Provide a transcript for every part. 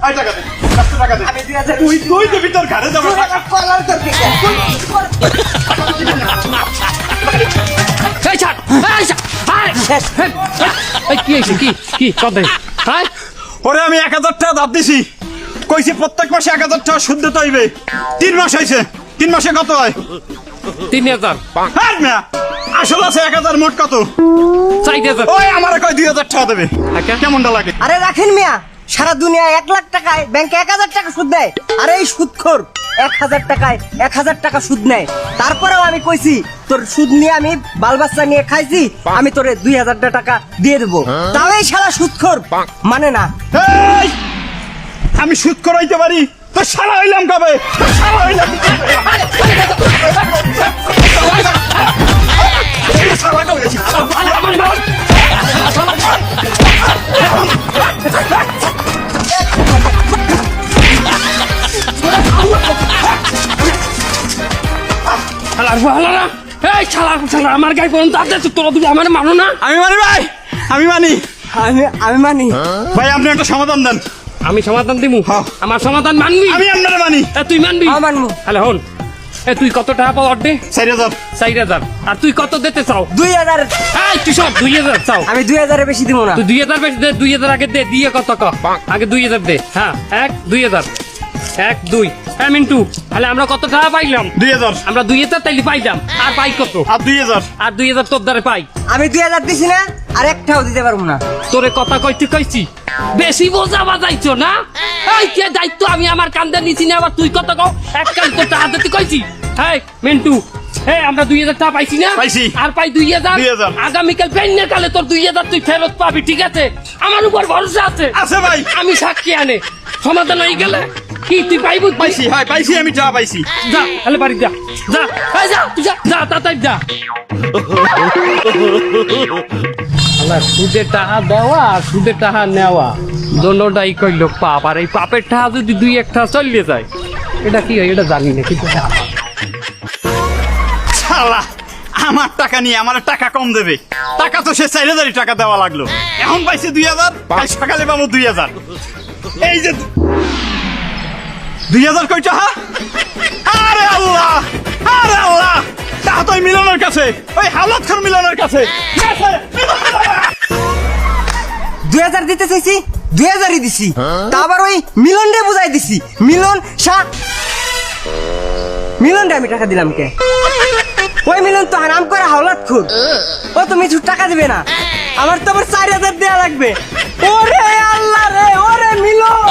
I টাকা দে 500 টাকা দে আমি 2000 তুই দিবি তোর ঘরে যাব টাকা কলার তোর কি এই ছাড় এই কি হয়েছে কি কবে হ্যাঁ ওরে আমি 1000 টাকা দাব দিছি কইছি প্রত্যেক মাসে 1000 টাকা সুদ দিতে হইবে 3 মাস হইছে 3 মাসে কত হয় 3000 আর না আসল আছে 1000 মোট কত 4000 ওই আমারে কই 2000 টাকা দেবে কেমনটা লাগে আরে রাখেন মিয়া সারা দুনিয়া 1 লাখ টাকায় ব্যাংকে 1000 টাকা সুদ দেয় আরে এই সুদখোর 1000 টাকায় 1000 টাকা সুদ নেয় তারপরেও আমি কইছি তোর সুদ নিয়ে আমি বাল বাচ্চা নিয়ে খাইছি আমি তোরে 2000 টাকা দিয়ে দেবো তাও এই শালা সুদখোর মানে না এই আমি সুদ করাইতে পারি তো শালা হইলাম কবে শালা হইলাম আমার গায়ে পর্যন্ত তোরা দুটো আমার মানো না আমি মানি ভাই আমি মানি আমি মানি ভাই আপনি একটা সমাধান দেন আমি সমাধান দিমু হ্যাঁ। আমার সমাধান মানবি আমি আপনারে মানি তুই মানবি মানবো হ্যালো হন তুই কত টাকা পাও অর্ডে 4000 4000 আর তুই কত দিতে চাও 2000 তুই সব 2000 চাও আমি 2000 এর বেশি দিব না তুই 2000 বেশি দে 2000 আগে দে দিয়ে কত ক আগে 2000 দে হ্যাঁ 2000 1 2 হ্যাঁ মিন্টু তাহলে আমরা কত টাকা পাইলাম 2000 আমরা 2000 তাইলে পাইলাম আর পাই কত আর 2000 আর 2000 তোর দ্বারে পাই আমি 2000 দিছি না আর একটাও দিতে পারবো না তোরে কথা কইছি বেশি বোঝা বাজাইছো না এই কে দায়িত্ব আমি আমার কান্দে নিছি না আবার তুই কত কও এক কান তো টাকা দিতে কইছি হ্যাঁ মিন্টু আমরা 2000 টাকা পাইছি না পাইছি। আর পাই 2000 2000 আগামীকাল পেন্নে কালে তোর 2000 তুই ফেরত পাবি ঠিক আছে আমার উপর ভরসা আছে আছে ভাই আমি সাক্ষী আনে সমাধান হয়ে গেলে কি তুই পাইবি পাইছি হ্যাঁ পাইছি আমি টাকা পাইছি যা তাহলে বাড়ি যা যা এই যা তুই যা তাড়াতাড়ি যা আল্লাহ সুদে টাকা দেওয়া আর সুদে টাকা নেওয়া দোনোটাই কইল পাপ আর এই পাপের টাকা যদি দুই একটা চলিয়ে যায় এটা কি হয় এটা জানি না কিন্তু শালা আমার টাকা নিয়ে আমার টাকা কম দেবে টাকা তো সে 4000 টাকা দেওয়া লাগলো এখন পাইছে 2000 কাল সকালে পাবো 2000 এই যে 2000 কই টাকা আরে আল্লাহ টাকা তো মিলনের কাছে ওই হালত খান মিলনের কাছে 2000 দিতে চাইছি 2000ই দিছি তা আবার ওই মিলন রে বুঝাই দিছি মিলন আমি টাকা দিলাম কে ওই মিলন তো হারাম করে হাওলাত খুব ও তুমি কিছু টাকা দিবে না আমার তো আবার 4000 দেয়া লাগবে ওরে আল্লাহ রে ওরে মিলন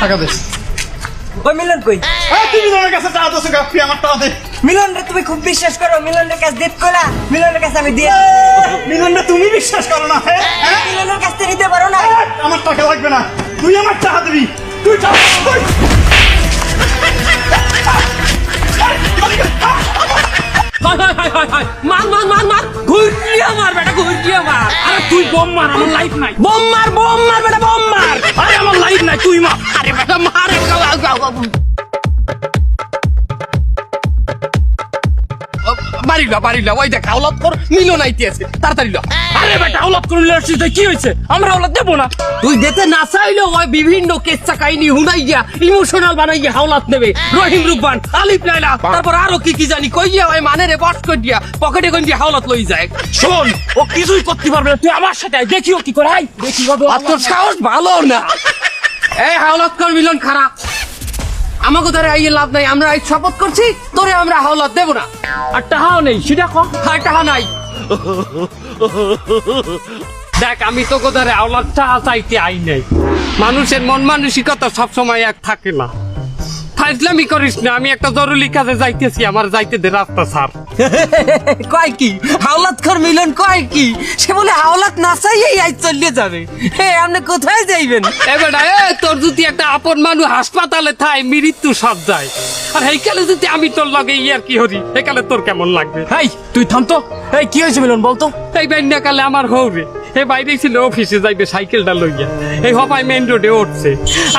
টাকা দে ওই মিলন কই তুই মিলনের কাছে টাকা দোস গাফি আমার টাকা দে মিলন রে তুমি খুব বিশ্বাস করো মিলনের কাছে দেখ কইলা মিলনের কাছে আমি দিয়ে মিলনটা তুমি বিশ্বাস করো না হ্যাঁ মিলনের কাছে নিতে পারো না আমার টাকা লাগবে না তুই আমার টাকা দিবি তুই টাকা মান ঘুরিয়ে মার বেটা ঘুরিয়ে মার আরে তুই বোম মার আমার লাইফ নাই বোম মার বেটা বোম মার আরে আমার লাইফ নাই তুই মার আরে বেটা মার বাড়িলা ওই দেখ আওলাদ কর মিলন আইতেছে তাড়াতাড়ি ল আরে বেটা আওলাদ করলে কি হয়েছে আমরা আওলাদ দেব না তুই দিতে না চাইলেও ওই বিভিন্ন কেচ্চা কাহিনী হুনাইয়া ইমোশনাল বানাইয়া হাওলাত নেবে রহিম রুববান আলিফ লাইলা তারপর আরো কি জানি কইয়া ওই মানের বস কই দিয়া পকেটে কই দিয়া হাওলাত লই যায় শোন ও কিছুই করতে পারবে না তুই আমার সাথে আয়, দেখিও কি করে আই দেখি বাবা তোর সাহস ভালো না এই হাওলাত কর মিলন খারাপ আমাকে ধরে আইয়ে লাভ নাই আমরা এই শপথ করছি তোরে আমরা হাওলাত দেব না আর টাহাও নেই সেটা কম আর টাহা নাই দেখ আমি তো কোথায় আওলাদ টাহা চাইতে আই নাই মানুষের মন মানসিকতা সবসময় এক থাকে না ফাইজলামি করিস না আমি একটা জরুরি কাজে যাইতেছি আমার যাইতে দে রাস্তা ছাড় কয় কি হাওলাত কর মিলন কয় কি সে বলে হাওলাত না চাইয়েই আজ চলে যাবে হে আপনি কোথায় যাইবেন এবারে তোর যদি একটা আপন মানুষ হাসপাতালে থাই মৃত্যু সজ্জায় আর এইকালে যদি আমি তোর লগে ইয়ার কি হরি একালে তোর কেমন লাগবে হাই তুই থাম তো এই কি হয়েছে মিলন বলতো এই বাইন্যা কালে আমার হৌরে এ বাইরে ছিল অফিসে যাইবে সাইকেলটা লইয়া এই হপাই মেইন রোডে উঠছে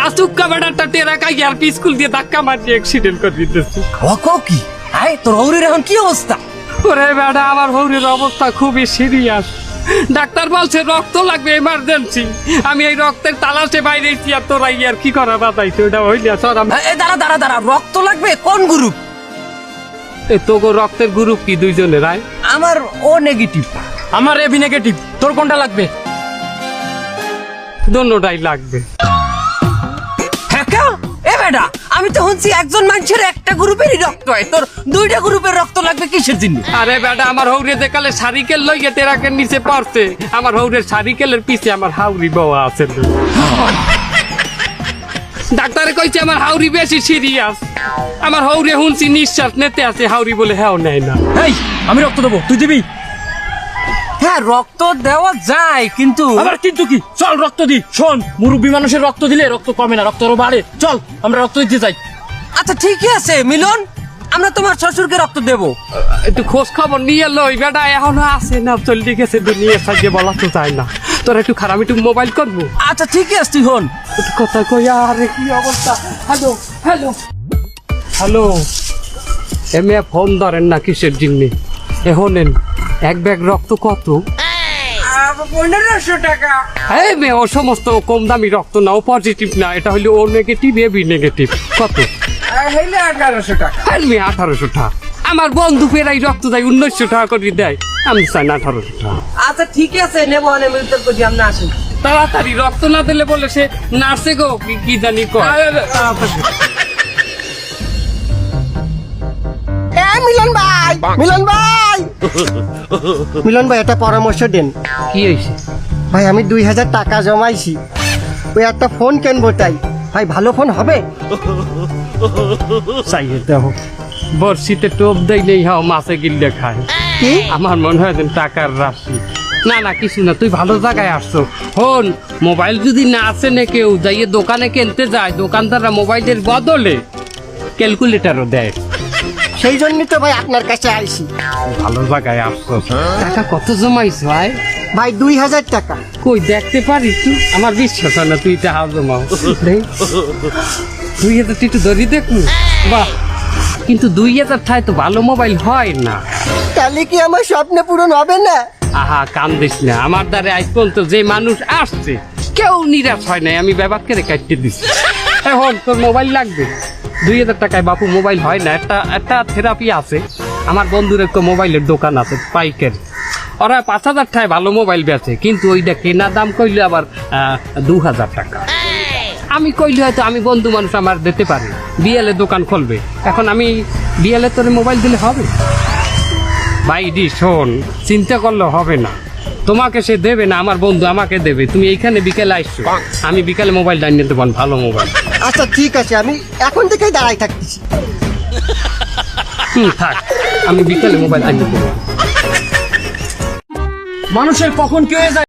আসুক্কা বেড়াটা টেরা কাই আর স্কুল দিয়ে ধাক্কা মারিয়ে অ্যাক্সিডেন্ট করে দিতেছে ও কি আয় তোর হৌরের এখন কি অবস্থা ওরে বেটা আমার হৌরের অবস্থা খুবই সিরিয়াস ডাক্তার বলছে রক্ত লাগবে এমার্জেন্সি। আমি এই রক্তের তালাশে বাইরে এসেছি, আর তোরা আর কি করা বাতাইছে ওটা হইলে সরাম। এ দাঁড়া রক্ত লাগবে কোন গ্রুপ? তোকে রক্তের গ্রুপ কি দুইজনের? আয়, আমার ও নেগেটিভ। আমার এবি নেগেটিভ। তোর কোনটা লাগবে? দোনোটাই লাগবে। হ্যাঁ এ বেটা, আমি তো শুনছি একজন মানুষের একটা গ্রুপেরই রক্ত হয়, তোর দুইটা গ্রুপের রক্ত লাগবে কিসের জন্য? আরে বেটা, আমার হৌরে দেখালে সারিকেল লইয়ে তেরাকের নিচে পড়ছে। আমার হৌরের সারিকেলের পিছে আমার হাউরি বাবা আছে। ডাক্তারে কইছে আমার হাউরি বেশি সিরিয়াস। আমার হৌরে হুনছি নিঃশ্বাস নিতে আছে, হাউরি বলে হ্যাঁ নেয় না। এই আমি রক্ত দেবো, তুই দিবি? হ্যাঁ রক্ত দেওয়া যায়, কিন্তু আবার কিন্তু কি? চল রক্ত দি। শোন, মুরব্বী মানুষের রক্ত দিলে রক্ত কমে না, রক্ত আরো বাড়ে। চল আমরা রক্ত দিতে যাই। আচ্ছা ঠিকই আছে মিলন, আমরা তোমার শ্বশুরকে রক্ত দেবো। একটু খোঁজ খবর নিয়ে লই বেটা, এখনো আছে না চলে গেছে দুনিয়া সাজিয়ে বলা তো যায় না। তোরা একটু খারাপ, একটু মোবাইল করবো। আচ্ছা ঠিকই আছে, তুই হন। একটু কথা কই। আরে কি অবস্থা? হ্যালো হ্যালো হ্যালো, এমএ ফোন ধরেন না কিসের জিম্মি? এহনেন এক ব্যাগ রক্ত কত? 1500 টাকা। এই মেয়ে, ও সমস্ত কম দামি রক্ত না, ও পজিটিভ না, এটা হইলো ও নেগেটিভ এবি নেগেটিভ। কত? হইলে 1800 টাকা। আর মেয়ে 1800 টাকা। আমার বন্ধু ফেরাই রক্ত দেয় 1900 টাকা করে দেয়, আমি চাই না 1800 টাকা। আচ্ছা ঠিক আছে, নেবো আমি উত্তর করি, আমরা আসি। তাড়াতাড়ি, রক্ত না দিলে বলে সে নার্সে গো কি জানি কয়। তাড়াতাড়ি। মিলন ভাই, মিলন ভাই, মিলন ভাই একটা পরামর্শ দেন। কি হয়েছে? ভাই আমি 2000 টাকা জমাইছি, ওই একটা ফোন কিনবো তাই। ভাই ভালো ফোন হবে? চাইয়ে দেখো, বর্ষিতে টোপ দেইলেই হাও মাছে গিল্লে খায়। কি? আমার মনে হয় যেন টাকার রাশি। না না কিছু না, তুই ভালো জায়গায় আসছো। হন, মোবাইল যদি না আসে না কেউ যাইয়ে দোকানে কিনতে যায়, দোকানদাররা মোবাইলের বদলে ক্যালকুলেটারও দেয়। সেই জন্যই তো ভাই আপনার কাছে আইছি। ভালো জায়গায় আসছো। টাকা কত জমাইছো? আয় ভাই 2000 টাকা। কই দেখতে পারিস তুই? আমার বিশ্বাস হয় না তুই টাকা জমাও। দেখ, 2000 একটু ধরি দেখুন। বাহ, কিন্তু 2000 ঠায় তো ভালো মোবাইল হয় না। তাহলে কি আমার স্বপ্ন পূরণ হবে না? আহা কান্দিস না, আমার দ্বারে আজ পর্যন্ত যে মানুষ আসছে কেউ নিরাশ হয় নাই, আমি ব্যবহার করে কাটতে দিচ্ছি। এখন তোর মোবাইল লাগবে 2000 টাকায় বাপু মোবাইল হয় না। একটা থেরাপি আছে, আমার বন্ধুর একটা মোবাইলের দোকান আছে পাইকারি, ওরা 5000 টাকায় ভালো মোবাইল বেচে, কিন্তু ওইটা কেনা দাম কইলে আবার 2000 টাকা। আমি কইলে হয়তো আমি বন্ধু মানুষ আমার দিতে পারি, বিএলএ দোকান খুলবে। এখন আমি বিএলএ তোর মোবাইল দিলে হবে? ভাই ডি শোন, চিন্তা করলে হবে না, তোমাকে সে দেবে না, আমার বন্ধু আমাকে দেবে। তুমি এইখানে বিকেলে আসছো, আমি বিকেলে মোবাইল ডাইন নিতে পারবো, ভালো মোবাইল। আচ্ছা ঠিক আছে, আমি এখন থেকেই দাঁড়াই থাকতেছি। থাক, আমি বিকেলে মোবাইল ডাইন নিতে পারবো। মানুষের কখন কি হয়ে যায়